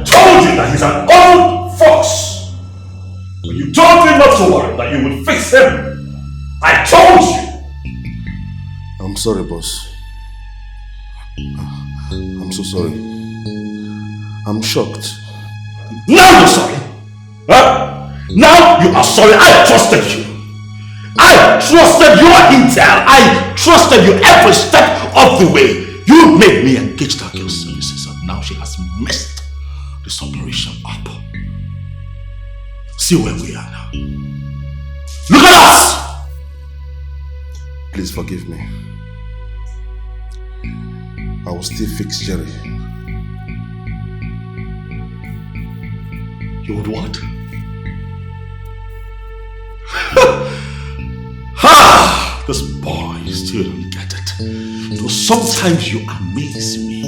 told you that he's an old fox. But you told me not to worry, that you would fix him. I told you. I'm sorry, boss. I'm so sorry. I'm shocked. Now you're sorry. Huh? Now you are sorry. I trusted you. I trusted your intel. I trusted you every step of the way. You made me engage that girl's services, and now she has messed this operation up. See where we are now. Look at us! Please forgive me. I will still fix Jerry. You would what? Ha! This boy still don't get it. So sometimes you amaze me.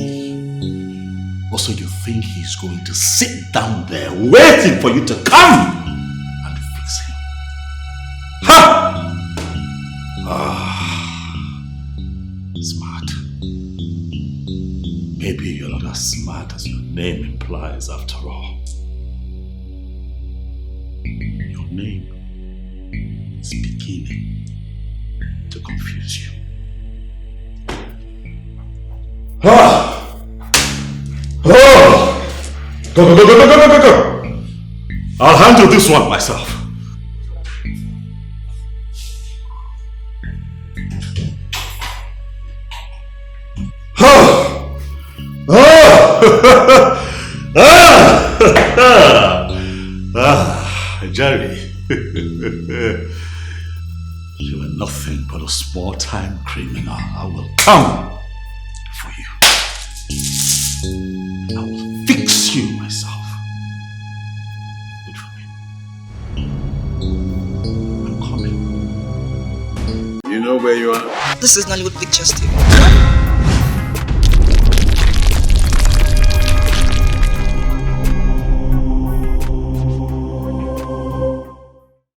Also, you think he's going to sit down there waiting for you to come and fix him. Ha! Smart. Maybe you're not as smart as your name implies after all. Your name is beginning to confuse you. Go. I'll handle this one myself. Jerry, you are nothing but a small-time criminal. I will come for you. I will fix you myself. Wait for me. I'm coming. You know where you are? This is Nollywood Pictures TV.